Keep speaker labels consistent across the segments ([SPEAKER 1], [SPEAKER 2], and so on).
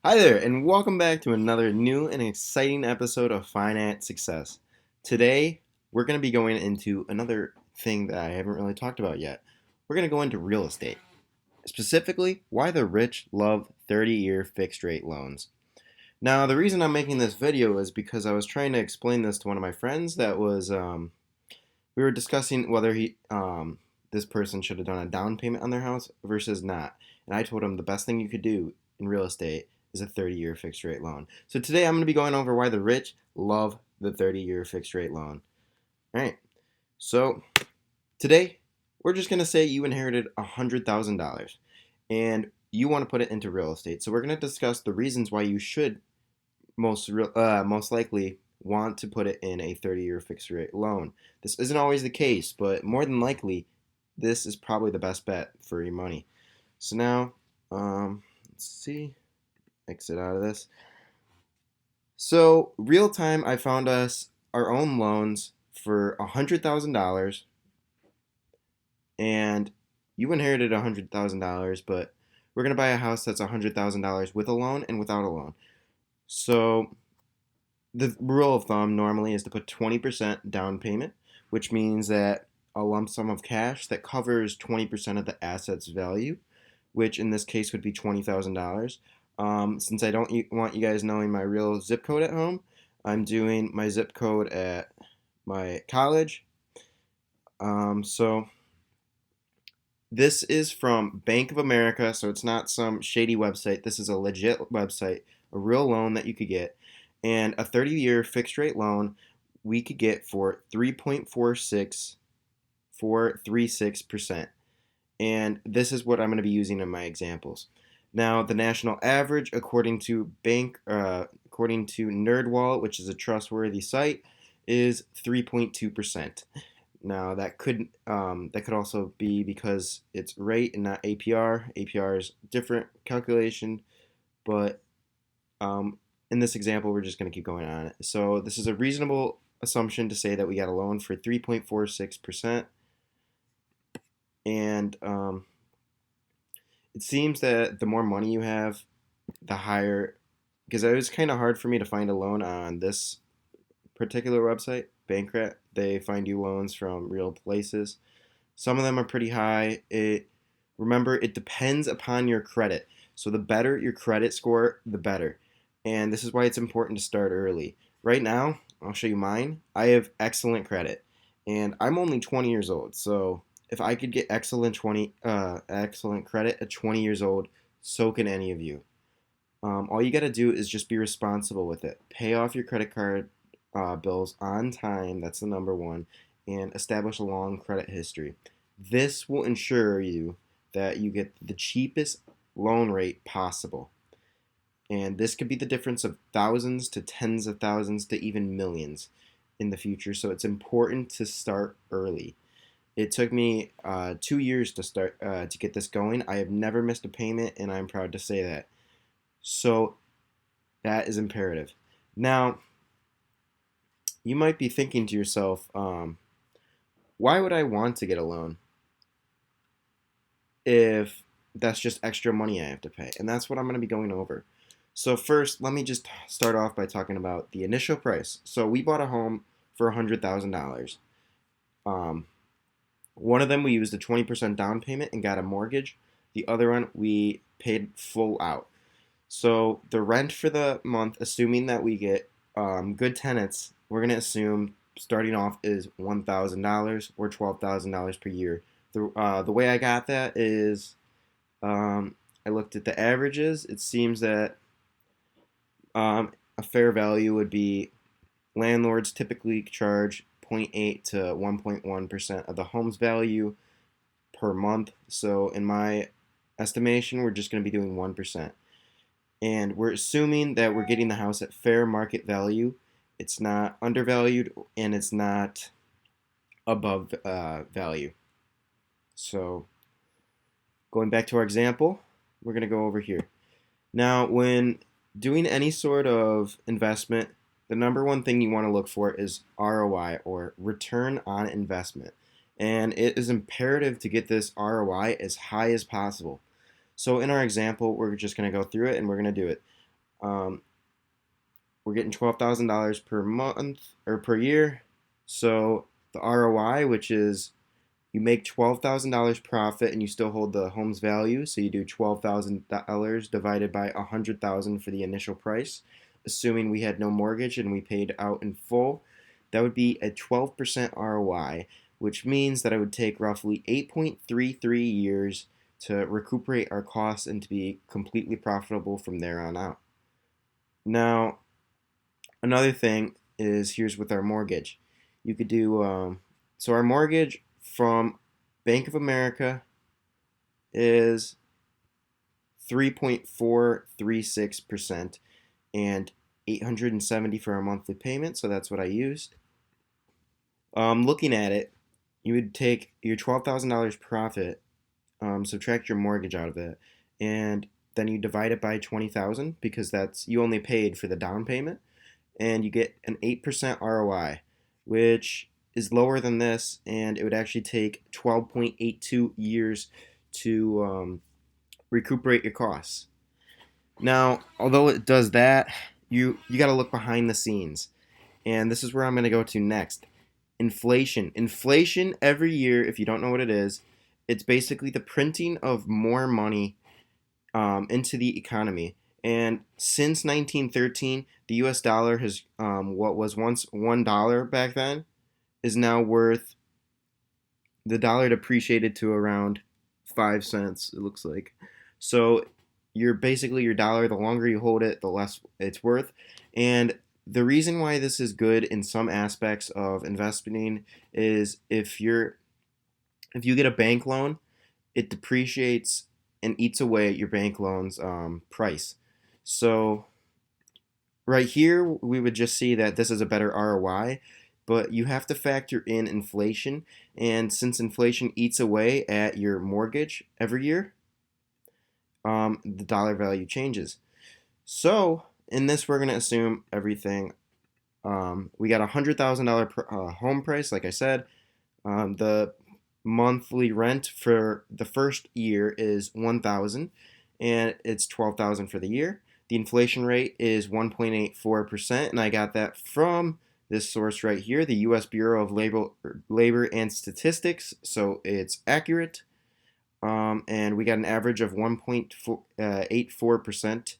[SPEAKER 1] Hi there, and welcome back to another new and exciting episode of Finance Success. Today, we're going to be going into another thing that I haven't really talked about yet. We're going to go into real estate, specifically why the rich love 30-year fixed rate loans. Now, the reason I'm making this video is because I was trying to explain this to one of my friends we were discussing whether this person should have done a down payment on their house versus not. And I told him the best thing you could do in real estate is a 30-year fixed rate loan. So today I'm going to be going over why the rich love the 30-year fixed rate loan. All right. So today we're just going to say you inherited $100,000 and you want to put it into real estate. So we're going to discuss the reasons why you should most likely want to put it in a 30-year fixed rate loan. This isn't always the case, but more than likely, this is probably the best bet for your money. So now, let's see, exit out of this. So real time, I found us our own loans for $100,000, and you inherited $100,000, but we're gonna buy a house that's $100,000 with a loan and without a loan. So the rule of thumb normally is to put 20% down payment, which means that a lump sum of cash that covers 20% of the asset's value, which in this case would be $20,000. Since I don't want you guys knowing my real zip code at home, I'm doing my zip code at my college. So this is from Bank of America, so it's not some shady website. This is a legit website, a real loan that you could get. And a 30-year fixed rate loan we could get for 3.436%. And this is what I'm going to be using in my examples. Now, the national average, according to NerdWallet, which is a trustworthy site, is 3.2%. Now, that could also be because it's rate and not APR. APR is different calculation, but in this example, we're just going to keep going on it. So this is a reasonable assumption to say that we got a loan for 3.46%. And it seems that the more money you have, the higher, because it was kind of hard for me to find a loan on this particular website, Bankrat. They find you loans from real places. Some of them are pretty high. Remember, it depends upon your credit. So the better your credit score, the better. And this is why it's important to start early. Right now, I'll show you mine. I have excellent credit, and I'm only 20 years old. So if I could get excellent credit at 20 years old, so can any of you. All you got to do is just be responsible with it. Pay off your credit card bills on time. That's the number one, and establish a long credit history. This will ensure you that you get the cheapest loan rate possible. And this could be the difference of thousands to tens of thousands to even millions in the future. So it's important to start early. It took me 2 years to get this going. I have never missed a payment, and I'm proud to say that. So that is imperative. Now, you might be thinking to yourself, why would I want to get a loan if that's just extra money I have to pay? And that's what I'm going to be going over. So first, let me just start off by talking about the initial price. So we bought a home for $100,000. One of them we used a 20% down payment and got a mortgage. The other one we paid full out. So the rent for the month, assuming that we get good tenants, we're going to assume starting off is $1,000 or $12,000 per year. The way I got that is I looked at the averages. It seems that a fair value would be landlords typically charge 0.8 to 1.1% of the home's value per month. So in my estimation, we're just going to be doing 1%. And we're assuming that we're getting the house at fair market value. It's not undervalued and it's not above value. So going back to our example, we're going to go over here. Now, when doing any sort of investment, the number one thing you want to look for is ROI, or return on investment. And it is imperative to get this ROI as high as possible. So in our example, we're just going to go through it and we're going to do it. Um, we're getting $12,000 per month or per year. So the ROI, which is you make $12,000 profit and you still hold the home's value, so you do $12,000 divided by 100,000 for the initial price, assuming we had no mortgage and we paid out in full. That would be a 12% ROI, which means that it would take roughly 8.33 years to recuperate our costs and to be completely profitable from there on out. Now, another thing is here's with our mortgage. You could do so our mortgage from Bank of America is 3.436% and 870 for our monthly payment. So that's what I used. Looking at it, you would take your $12,000 profit, subtract your mortgage out of it, and then you divide it by 20,000 because that's you only paid for the down payment, and you get an 8% ROI, which is lower than this, and it would actually take 12.82 years to recuperate your costs. Now, although it does that, you got to look behind the scenes, and this is where I'm going to go to next. Inflation. Inflation every year, if you don't know what it is, it's basically the printing of more money into the economy. And since 1913, the U.S. dollar has what was once $1 back then is now worth the dollar depreciated to around 5 cents. It looks like so. You're basically your dollar. The longer you hold it, the less it's worth. And the reason why this is good in some aspects of investing is if you get a bank loan, it depreciates and eats away at your bank loan's price. So right here, we would just see that this is a better ROI, but you have to factor in inflation. And since inflation eats away at your mortgage every year, the dollar value changes. So in this, we're going to assume everything. We got $100,000 home price, like I said. The monthly rent for the first year is 1,000, and it's 12,000 for the year. The inflation rate is 1.84%, and I got that from this source right here, the U.S. Bureau of Labor and Statistics, so it's accurate. And we got an average of 1.84%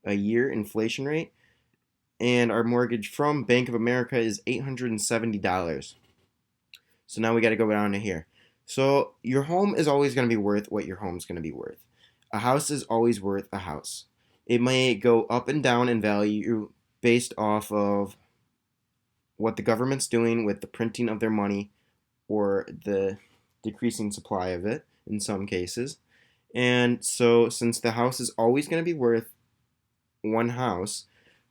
[SPEAKER 1] a year inflation rate. And our mortgage from Bank of America is $870. So now we got to go down to here. So your home is always going to be worth what your home's going to be worth. A house is always worth a house. It may go up and down in value based off of what the government's doing with the printing of their money or the decreasing supply of it in some cases. And so since the house is always going to be worth one house,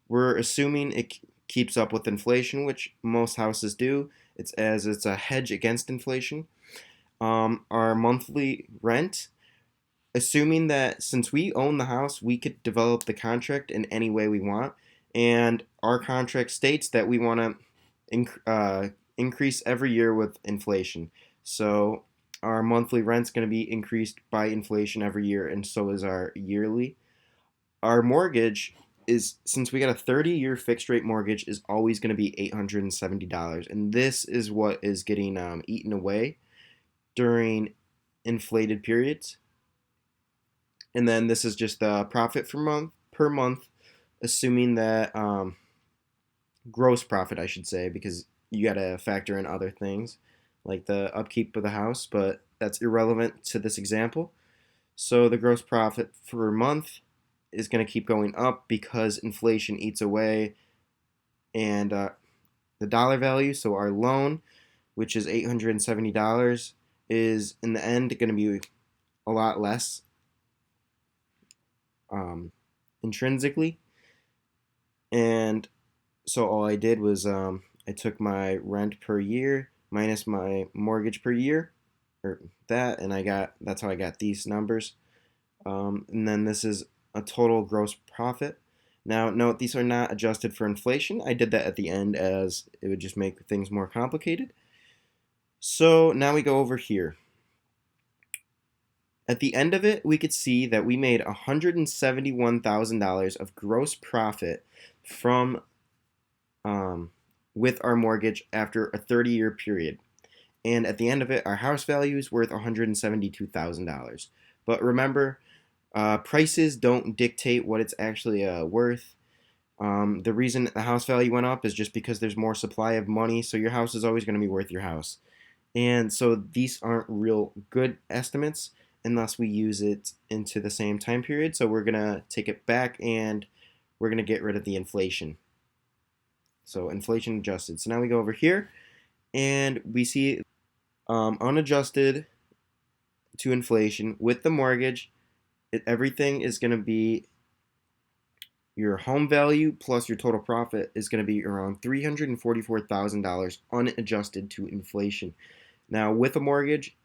[SPEAKER 1] we're assuming it keeps up with inflation, which most houses do. It's a hedge against inflation. Our monthly rent, assuming that since we own the house, we could develop the contract in any way we want, and our contract states that we want to increase every year with inflation. So our monthly rent's going to be increased by inflation every year, and so is our yearly. Our mortgage is, since we got a 30-year fixed rate mortgage, is always going to be $870, and this is what is getting eaten away during inflated periods. And then this is just the profit per month, assuming that gross profit, I should say, because you got to factor in other things like the upkeep of the house, but that's irrelevant to this example. So the gross profit per month is going to keep going up because inflation eats away and the dollar value. So our loan, which is $870, is in the end going to be a lot less intrinsically. And so all I did was I took my rent per year minus my mortgage per year, or that, and that's how I got these numbers. And then this is a total gross profit. Now, note these are not adjusted for inflation. I did that at the end as it would just make things more complicated. So now we go over here. At the end of it, we could see that we made $171,000 of gross profit from with our mortgage after a 30-year period. And at the end of it, our house value is worth $172,000. But remember, prices don't dictate what it's actually worth. The reason the house value went up is just because there's more supply of money, so your house is always going to be worth your house. And so these aren't real good estimates unless we use it into the same time period. So we're going to take it back and we're going to get rid of the inflation. So inflation adjusted. So now we go over here and we see unadjusted to inflation with the mortgage. Everything is going to be your home value plus your total profit is going to be around $344,000 unadjusted to inflation. Now, with a mortgage,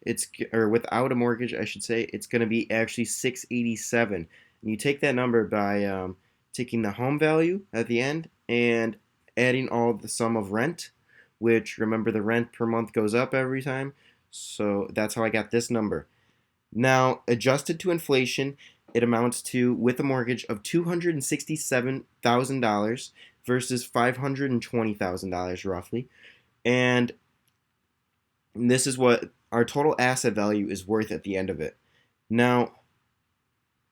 [SPEAKER 1] or without a mortgage, I should say, it's going to be actually 687. And you take that number by taking the home value at the end and adding all the sum of rent, which remember the rent per month goes up every time. So that's how I got this number. Now, adjusted to inflation, it amounts to, with a mortgage of $267,000 versus $520,000 roughly. And this is what our total asset value is worth at the end of it. Now,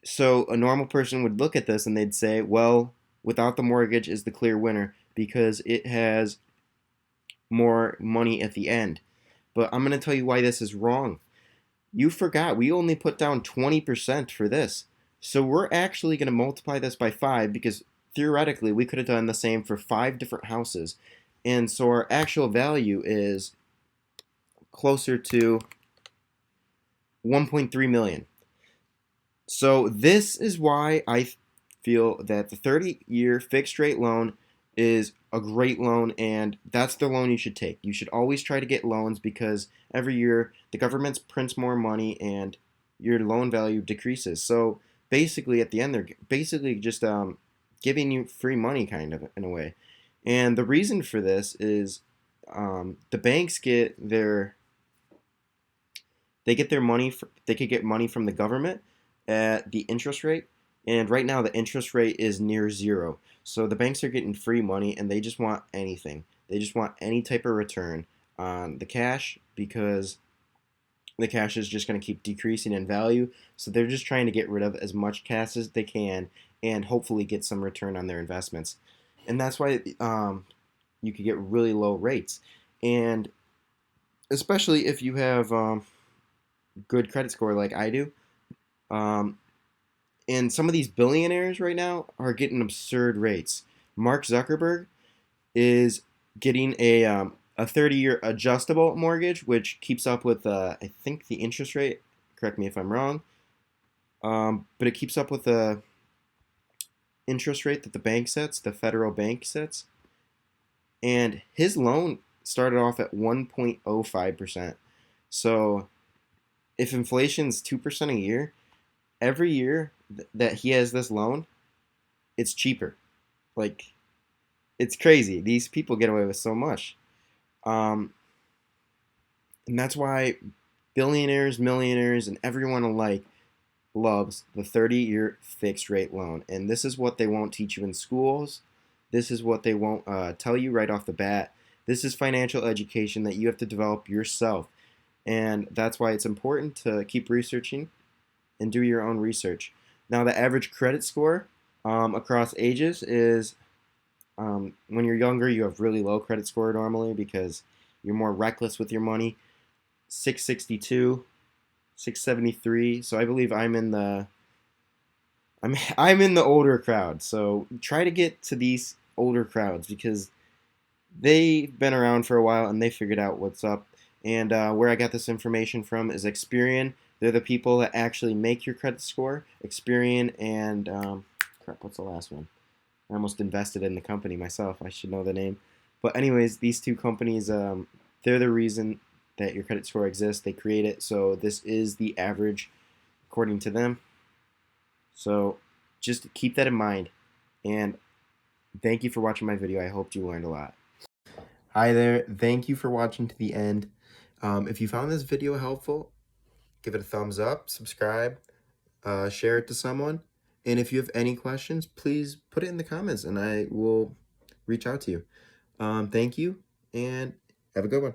[SPEAKER 1] so a normal person would look at this and they'd say, well, without the mortgage is the clear winner because it has more money at the end. But I'm going to tell you why this is wrong. You forgot we only put down 20% for this. So we're actually going to multiply this by 5 because theoretically we could have done the same for 5 different houses. And so our actual value is closer to 1.3 million. So this is why I feel that the 30-year fixed rate loan is a great loan, and that's the loan you should take. You should always try to get loans because every year the government prints more money and your loan value decreases. So basically at the end they're basically just giving you free money kind of in a way. And the reason for this is the banks get their money they could get money from the government at the interest rate, and right now the interest rate is near zero. So the banks are getting free money and they just want anything. They just want any type of return on the cash because the cash is just going to keep decreasing in value. So they're just trying to get rid of as much cash as they can and hopefully get some return on their investments. And that's why you could get really low rates. And especially if you have good credit score like I do. And some of these billionaires right now are getting absurd rates. Mark Zuckerberg is getting a 30-year adjustable mortgage, which keeps up with, I think, the interest rate. Correct me if I'm wrong. But it keeps up with the interest rate that the bank sets, the federal bank sets. And his loan started off at 1.05%. So if inflation's 2% a year, every year that he has this loan, it's cheaper. Like, it's crazy. These people get away with so much. And that's why billionaires, millionaires, and everyone alike loves the 30-year fixed rate loan. And this is what they won't teach you in schools. This is what they won't tell you right off the bat. This is financial education that you have to develop yourself. And that's why it's important to keep researching and do your own research. Now, the average credit score across ages is when you're younger, you have really low credit score normally because you're more reckless with your money. 662, 673. So I believe I'm in the older crowd. So try to get to these older crowds because they've been around for a while and they figured out what's up. And where I got this information from is Experian. They're the people that actually make your credit score. Experian and crap, what's the last one? I almost invested in the company myself. I should know the name. But anyways, these two companies, they're the reason that your credit score exists. They create it. So this is the average according to them. So just keep that in mind. And thank you for watching my video. I hope you learned a lot. Hi there. Thank you for watching to the end. If you found this video helpful, give it a thumbs up, subscribe, share it to someone. And if you have any questions, please put it in the comments and I will reach out to you. Thank you and have a good one.